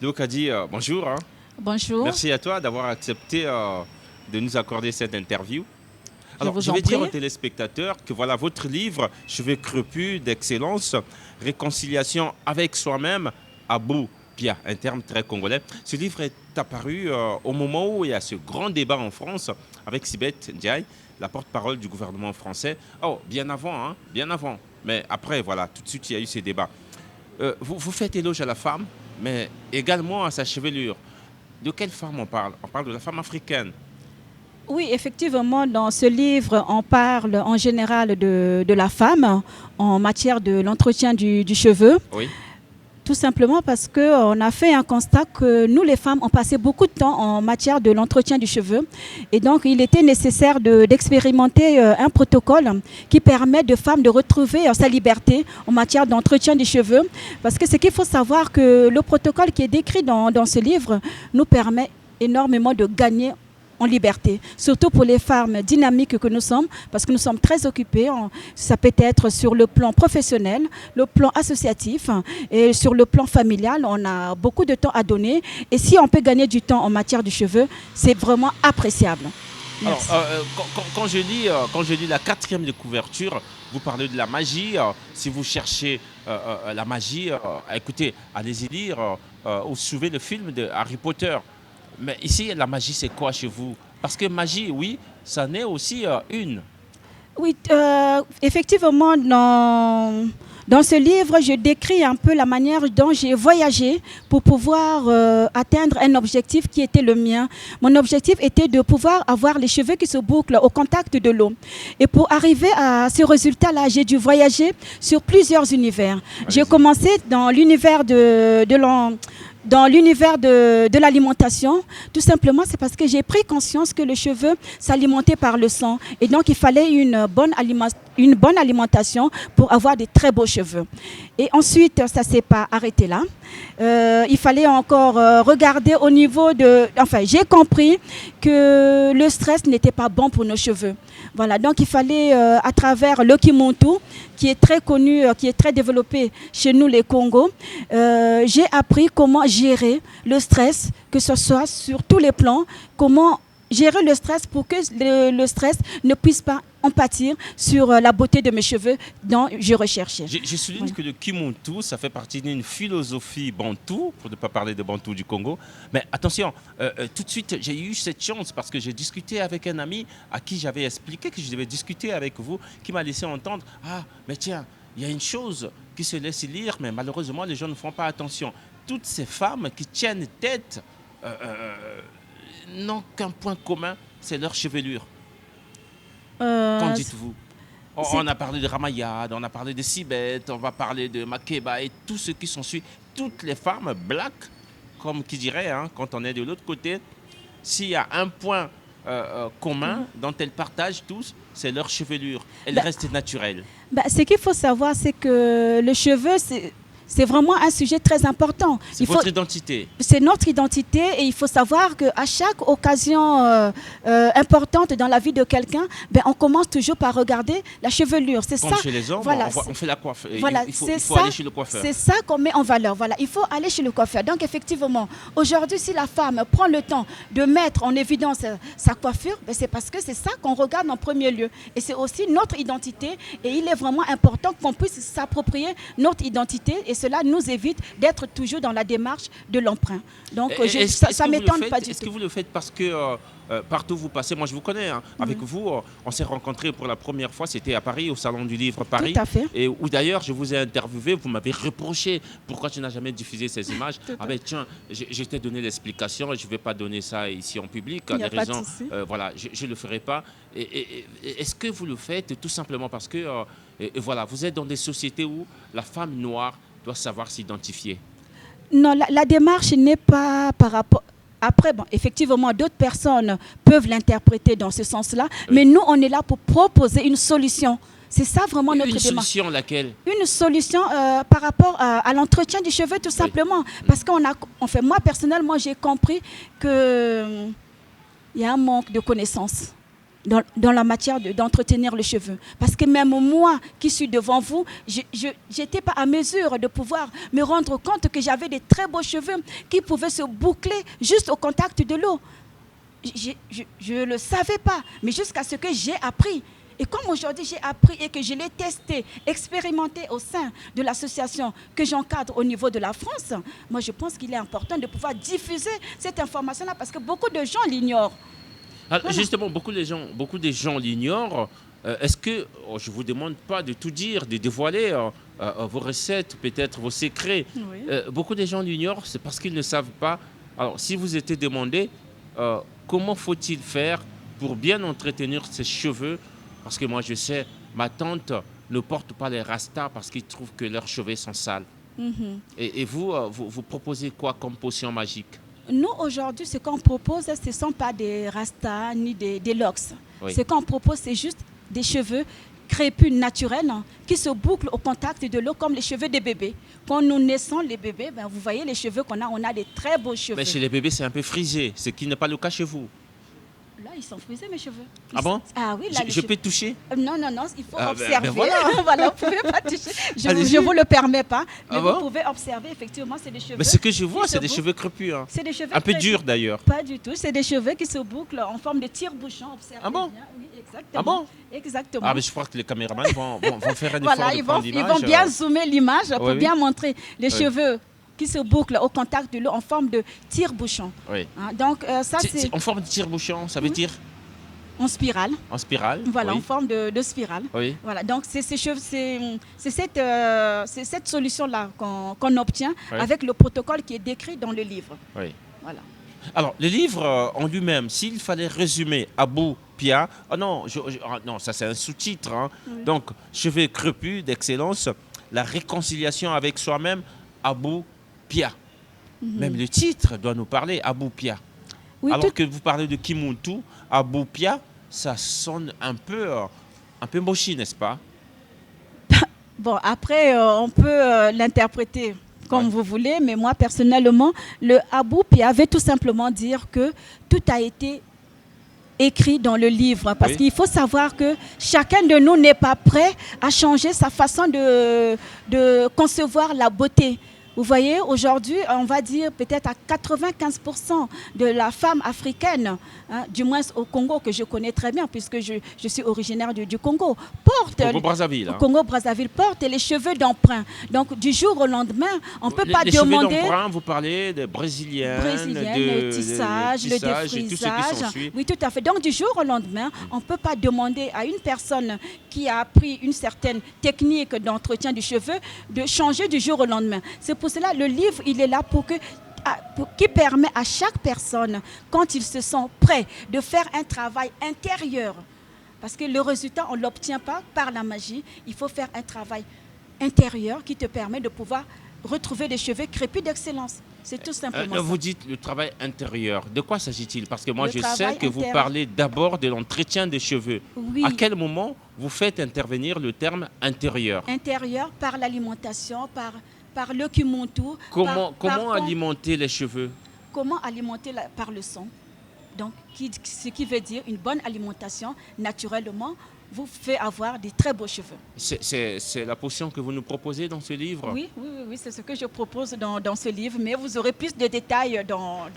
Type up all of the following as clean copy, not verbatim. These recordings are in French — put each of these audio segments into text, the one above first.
Donc, Adi, bonjour, hein. Bonjour, Merci à toi d'avoir accepté de nous accorder cette interview. je Alors, vous je en vais dire prie. aux téléspectateurs que voilà votre livre, Cheveux crepus d'excellence, réconciliation avec soi-même, à bout. Pia, un terme très congolais. Ce livre est apparu au moment où il y a ce grand débat en France avec Sibeth Ndiaye, la porte-parole du gouvernement français. Oh, bien avant, hein, bien avant. Mais après, voilà, tout de suite, il y a eu ces débats. Vous faites éloge à la femme, mais également à sa chevelure. De quelle femme on parle? On parle de la femme africaine. Oui, effectivement, dans ce livre, on parle en général de la femme en matière de l'entretien du cheveu. Oui. Tout simplement parce qu'on a fait un constat que nous, les femmes, on passait beaucoup de temps en matière de l'entretien du cheveu. Et donc, il était nécessaire d'expérimenter un protocole qui permet de femmes de retrouver sa liberté en matière d'entretien du cheveu. Parce que ce qu'il faut savoir, que le protocole qui est décrit dans ce livre nous permet énormément de gagner en liberté, surtout pour les femmes dynamiques que nous sommes, parce que nous sommes très occupées. Ça peut être sur le plan professionnel, le plan associatif et sur le plan familial. On a beaucoup de temps à donner. Et si on peut gagner du temps en matière de cheveux, c'est vraiment appréciable. Alors, Merci. quand je lis la quatrième de couverture, vous parlez de la magie. Si vous cherchez la magie, écoutez, allez-y lire ou suivez le film de Harry Potter. Mais ici, la magie, c'est quoi chez vous? Parce que magie, oui, ça n'est aussi une. Oui, effectivement, dans ce livre, je décris un peu la manière dont j'ai voyagé pour pouvoir atteindre un objectif qui était le mien. Mon objectif était de pouvoir avoir les cheveux qui se bouclent au contact de l'eau. Et pour arriver à ce résultat-là, j'ai dû voyager sur plusieurs univers. J'ai Allez-y. commencé dans l'univers dans l'univers de l'alimentation. Tout simplement, c'est parce que j'ai pris conscience que le cheveu s'alimentait par le sang. Et donc, il fallait une bonne alimentation pour avoir des très beaux cheveux. Et ensuite, ça ne s'est pas arrêté là. Il fallait encore regarder au niveau de... Enfin, j'ai compris que le stress n'était pas bon pour nos cheveux. Voilà, donc il fallait, à travers le Kimuntu, qui est très connu, qui est très développé chez nous, les Congos, j'ai appris comment gérer le stress, que ce soit sur tous les plans, comment gérer le stress pour que le stress ne puisse pas en pâtir sur la beauté de mes cheveux dont je recherchais. Je souligne Voilà. que le Kimuntu, ça fait partie d'une philosophie bantou, pour ne pas parler de bantou du Congo. Mais attention, tout de suite, j'ai eu cette chance parce que j'ai discuté avec un ami à qui j'avais expliqué que je devais discuter avec vous, qui m'a laissé entendre, ah, mais tiens, il y a une chose qui se laisse lire, mais malheureusement, les gens ne font pas attention. Toutes ces femmes qui tiennent tête n'ont qu'un point commun, c'est leur chevelure. Qu'en Euh, dites-vous? c'est On a parlé de Ramayad, on a parlé de Sibeth, on va parler de Makeba et tout ce qui s'ensuit. Toutes les femmes black, comme qui dirait, hein, quand on est de l'autre côté, s'il y a un point commun dont elles partagent tous, c'est leur chevelure. Elle bah, reste naturelle. ce qu'il faut savoir, c'est que le cheveu, c'est vraiment un sujet très important. C'est votre identité. C'est notre identité et il faut savoir qu'à chaque occasion importante dans la vie de quelqu'un, on commence toujours par regarder la chevelure. C'est Comme ça. chez les hommes, Voilà, on fait la coiffe. voilà, Il faut aller chez le coiffeur. c'est ça qu'on met en valeur. Voilà, il faut aller chez le coiffeur. Donc effectivement, aujourd'hui, si la femme prend le temps de mettre en évidence sa coiffure, c'est parce que c'est ça qu'on regarde en premier lieu. Et c'est aussi notre identité. Et il est vraiment important qu'on puisse s'approprier notre identité. Et cela nous évite d'être toujours dans la démarche de l'emprunt. Donc ça ne m'étonne pas du Est-ce que tout. vous le faites parce que partout où vous passez, moi je vous connais, hein, avec vous, on s'est rencontrés pour la première fois, c'était à Paris, au Salon du Livre Tout Paris, à fait. et où d'ailleurs je vous ai interviewé, vous m'avez reproché pourquoi tu n'as jamais diffusé ces images. Tout Ah à ben tiens, je t'ai donné l'explication, et je ne vais pas donner ça ici en public, Il n'y les a pas de raisons, souci. voilà, je ne le ferai pas. Est-ce que vous le faites tout simplement parce que, et voilà, vous êtes dans des sociétés où la femme noire doit savoir s'identifier? Non, la démarche n'est pas par rapport. Après, bon, effectivement, d'autres personnes peuvent l'interpréter dans ce sens-là, Oui. mais nous, on est là pour proposer une solution. C'est ça vraiment notre Une démarche. solution laquelle? Une solution par rapport à l'entretien du cheveu, tout simplement. Parce enfin, moi, personnellement, j'ai compris qu'il y a un manque de connaissances dans la matière d'entretenir le cheveu. Parce que même moi qui suis devant vous, je n'étais pas à mesure de pouvoir me rendre compte que j'avais des très beaux cheveux qui pouvaient se boucler juste au contact de l'eau. Je ne le savais pas, mais jusqu'à ce que j'ai appris. Et comme aujourd'hui j'ai appris et que je l'ai testé, expérimenté au sein de l'association que j'encadre au niveau de la France, moi je pense qu'il est important de pouvoir diffuser cette information-là parce que beaucoup de gens l'ignorent. Alors, justement, beaucoup de gens l'ignorent. Est-ce que, je ne vous demande pas de tout dire, de dévoiler vos recettes, peut-être vos secrets. Oui. Beaucoup de gens l'ignorent, c'est parce qu'ils ne savent pas. Alors, si vous étiez demandé, comment faut-il faire pour bien entretenir ses cheveux? Parce que moi, je sais, ma tante ne porte pas les rastas parce qu'ils trouvent que leurs cheveux sont sales. Et vous, vous proposez quoi comme potion magique? Nous, aujourd'hui, ce qu'on propose, ce ne sont pas des rastas ni des locks. Oui. Ce qu'on propose, c'est juste des cheveux crépus naturels qui se bouclent au contact de l'eau comme les cheveux des bébés. Quand nous naissons, les bébés, vous voyez les cheveux qu'on a, on a des très beaux cheveux. Mais chez les bébés, c'est un peu frisé, ce qui n'est pas le cas chez vous. Là, ils sont frisés, mes cheveux. Ah bon? Ah oui, là, Je peux toucher? Non, il faut Ah, observer. ben voilà. Voilà, vous ne pouvez pas toucher. Je Allez-y. ne vous le permets pas. Mais Ah vous bon? pouvez observer, effectivement, c'est des cheveux. Mais ce que je vois, qui c'est se des bouclent. cheveux crépus. Hein. C'est des cheveux Un peu très- durs d'ailleurs. Pas du tout. C'est des cheveux qui se bouclent en forme de tire-bouchon. Observez Ah bon? bien. Oui, exactement. Ah bon? Exactement. Ah, mais je crois que les caméramans vont faire un Voilà, effort de prendre ils l'image. vont bien zoomer l'image pour oui, oui. bien montrer les Oui. cheveux qui se bouclent au contact de l'eau en forme de tire-bouchon. Oui. Hein, donc, ça, c'est En forme de tire-bouchon, ça veut dire en spirale. en spirale. Voilà, oui. en forme de spirale. Oui. Voilà, donc c'est cette solution-là qu'on obtient Oui. avec le protocole qui est décrit dans le livre. Oui. Voilà. Alors, le livre en lui-même, s'il fallait résumer Abou Pia, non, non, ça c'est un sous-titre. Hein. Oui. Donc, cheveux crépus d'excellence, la réconciliation avec soi-même, Abou Pia. Même le titre doit nous parler, Abou Pia. Oui, Alors tout- que vous parlez de Kimuntu, Abou Pia, ça sonne un peu mochi, n'est-ce pas? Bon, après, on peut l'interpréter comme Ouais. vous voulez, mais moi, personnellement, le Abou Pia veut tout simplement dire que tout a été écrit dans le livre. Parce Oui. qu'il faut savoir que chacun de nous n'est pas prêt à changer sa façon de concevoir la beauté. Vous voyez, aujourd'hui, on va dire peut-être à 95% de la femme africaine, hein, du moins au Congo, que je connais très bien, puisque je suis originaire du Congo, porte... Congo-Brazzaville. Hein. Congo-Brazzaville porte les cheveux d'emprunt. Donc, du jour au lendemain, on ne peut pas les demander... cheveux d'emprunt, vous parlez des brésiliennes, Le tissage, le et tout ce qui défrisage. s'ensuit. Oui, tout à fait. Donc, du jour au lendemain, on ne peut pas demander à une personne qui a appris une certaine technique d'entretien du cheveu de changer du jour au lendemain. C'est pour cela le livre, il est là qui permet à chaque personne, quand il se sent prêt, de faire un travail intérieur. Parce que le résultat, on ne l'obtient pas par la magie. Il faut faire un travail intérieur qui te permet de pouvoir retrouver des cheveux crépus d'excellence. C'est tout simplement ça. Vous dites le travail intérieur. De quoi s'agit-il? Parce que moi, Le je travail sais que vous intérieur. parlez d'abord de l'entretien des cheveux. Oui. À quel moment vous faites intervenir le terme intérieur? Intérieur par l'alimentation, par le kimuntu. Comment par alimenter les cheveux? Comment alimenter par le son. Donc, ce qui veut dire une bonne alimentation, naturellement, vous fait avoir des très beaux cheveux. C'est la potion que vous nous proposez dans ce livre? Oui, c'est ce que je propose dans ce livre, mais vous aurez plus de détails dans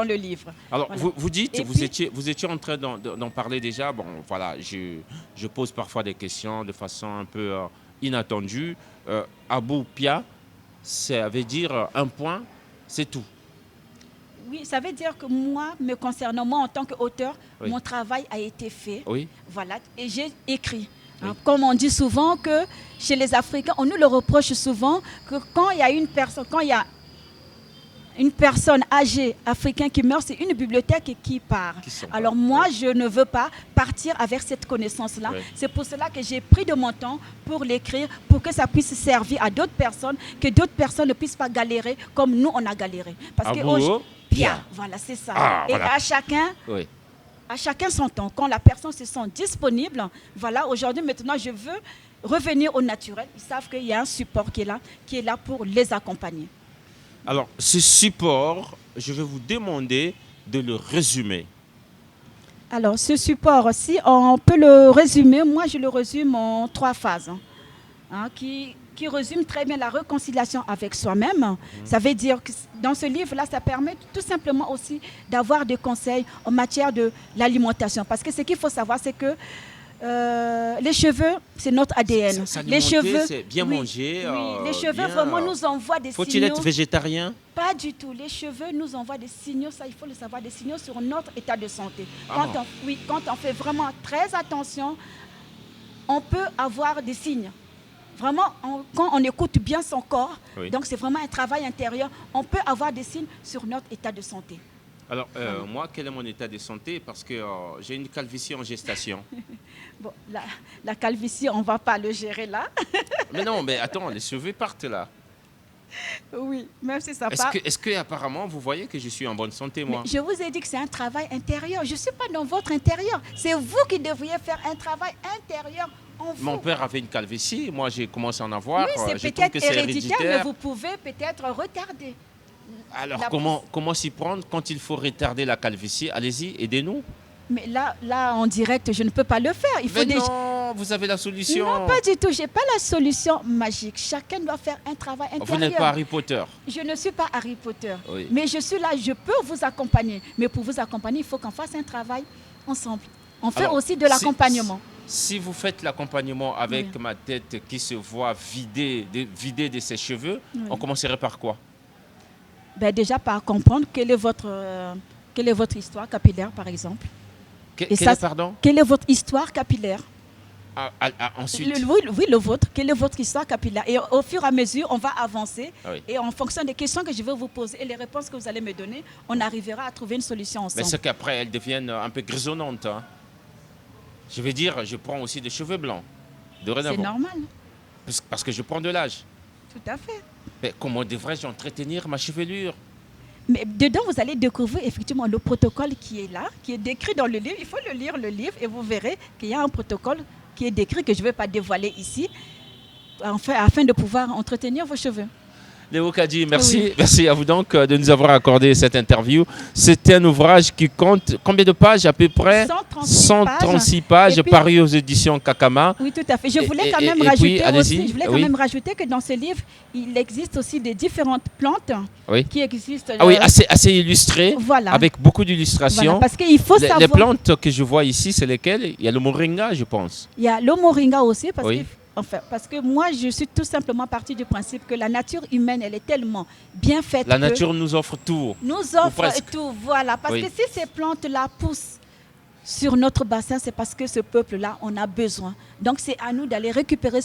le livre. Alors, Voilà. vous dites, Et vous puis- étiez en train d'en parler déjà. Bon, voilà, je pose parfois des questions de façon un peu inattendue. Abou Pia, ça veut dire un point, c'est tout. Oui, ça veut dire que moi, me concernant, moi en tant qu'auteur, Oui. mon travail a été fait. Oui. Voilà, et j'ai écrit. Oui. Comme on dit souvent que chez les Africains, on nous le reproche souvent que quand il y a une personne âgée africaine qui meurt, c'est une bibliothèque qui part. Qui s'en Alors va. moi, je ne veux pas partir avec cette connaissance-là. Oui. C'est pour cela que j'ai pris de mon temps pour l'écrire, pour que ça puisse servir à d'autres personnes, que d'autres personnes ne puissent pas galérer comme nous, on a galéré. Parce que Abou Pia. voilà, c'est ça. Ah, et voilà. à Oui. chacun son temps. Quand la personne se sent disponible, voilà, aujourd'hui, maintenant, je veux revenir au naturel. Ils savent qu'il y a un support qui est là pour les accompagner. Alors, ce support, je vais vous demander de le résumer. Alors, ce support, si on peut le résumer, moi je le résume en 3 phases, qui résume très bien la réconciliation avec soi-même. Ça veut dire que dans ce livre-là, ça permet tout simplement aussi d'avoir des conseils en matière de l'alimentation. Parce que ce qu'il faut savoir, c'est que les cheveux, c'est notre ADN. Les cheveux, c'est bien manger. oui, les cheveux bien, vraiment nous envoient des Faut-il signaux. être végétarien? Pas du tout. Les cheveux nous envoient des signaux, ça il faut le savoir, des signaux sur notre état de santé. Ah. Quand on fait vraiment très attention, on peut avoir des signes. Vraiment, quand on écoute bien son corps, Oui. donc c'est vraiment un travail intérieur, on peut avoir des signes sur notre état de santé. Alors, moi, quel est mon état de santé? Parce que j'ai une calvitie en gestation. Bon, la calvitie, on ne va pas le gérer là. Mais non, mais attends, les cheveux partent là. Oui, même si ça part. Est-ce que apparemment vous voyez que je suis en bonne santé, moi? Mais je vous ai dit que c'est un travail intérieur. Je ne suis pas dans votre intérieur. C'est vous qui devriez faire un travail intérieur en vous. Mon père avait une calvitie, moi j'ai commencé à en avoir. Oui, Je c'est trouve peut-être que c'est héréditaire, mais héréditaire. vous pouvez peut-être retarder. Alors la comment s'y prendre quand il faut retarder la calvitie? Allez-y, aidez-nous. Mais là, en direct, je ne peux pas le faire. Il faut Mais non, vous avez la solution. Non, pas du tout. Je n'ai pas la solution magique. Chacun doit faire un travail intérieur. Vous n'êtes pas Harry Potter. Je ne suis pas Harry Potter. Oui. Mais je suis là, je peux vous accompagner. Mais pour vous accompagner, il faut qu'on fasse un travail ensemble. On fait Alors, aussi de l'accompagnement. Si vous faites l'accompagnement avec Oui. ma tête qui se voit vidée de ses cheveux, Oui. on commencerait par quoi? Ben déjà, par comprendre quelle est votre histoire capillaire, par exemple. Pardon? Quelle est votre histoire capillaire? Ensuite, Oui, le vôtre. Quelle est votre histoire capillaire? Et au fur et à mesure, on va avancer. Ah oui. Et en fonction des questions que je vais vous poser et les réponses que vous allez me donner, on arrivera à trouver une solution mais ensemble. c'est qu'après, elles deviennent un peu grisonnantes. Hein. Je veux dire, je prends aussi des cheveux blancs. C'est Dorénavant. normal. Parce que je prends de l'âge. Tout à fait. Mais comment devrais-je entretenir ma chevelure? Mais dedans, vous allez découvrir effectivement le protocole qui est là, qui est décrit dans le livre. Il faut le lire, le livre, et vous verrez qu'il y a un protocole qui est décrit, que je ne vais pas dévoiler ici, afin de pouvoir entretenir vos cheveux. Léo Kadi, merci. Oui. Merci à vous donc de nous avoir accordé cette interview. C'était un ouvrage qui compte combien de pages à peu près? 136 pages, Et puis, paru aux éditions Kakama. oui, tout à fait. Je voulais quand et même puis, rajouter allez-y. aussi, je voulais quand Oui. même rajouter que dans ce livre, il existe aussi des différentes plantes Oui. qui existent. Ah oui, assez illustré, Voilà. avec beaucoup Voilà, d'illustrations. parce qu'il faut Les savoir. plantes que je vois ici, c'est lesquelles? Il y a le moringa, je pense. Il y a le moringa aussi, Oui. parce que moi, je suis tout simplement partie du principe que la nature humaine, elle est tellement bien faite. La que nature nous offre tout. nous offre presque. tout. Voilà. Parce Oui. que si ces plantes-là poussent sur notre bassin, c'est parce que ce peuple-là, on a besoin. Donc, c'est à nous d'aller récupérer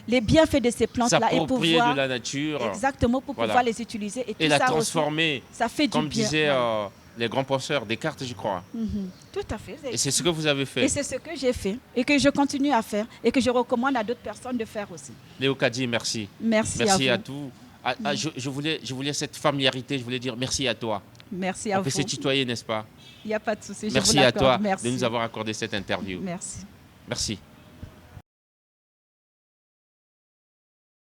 les bienfaits de ces plantes-là et S'approprier pouvoir. de la nature Exactement, pour Voilà. pouvoir les utiliser. Et, et tout la ça aussi, transformer, ça fait du comme bien. disaient Voilà. les grands penseurs, Descartes, je crois. Mhm. Tout à fait. Et c'est ce que vous avez Et fait. c'est ce que j'ai fait et que je continue à faire et que je recommande à d'autres personnes de faire aussi. Léo Kadi, merci. Merci, Merci à à vous. tous. Je voulais cette familiarité, je voulais dire merci à toi. Merci à On peut vous. se tutoyer, n'est-ce pas? Il n'y a pas de souci. je Merci vous à l'accorde. toi Merci. de nous avoir accordé cette interview. Merci. Merci.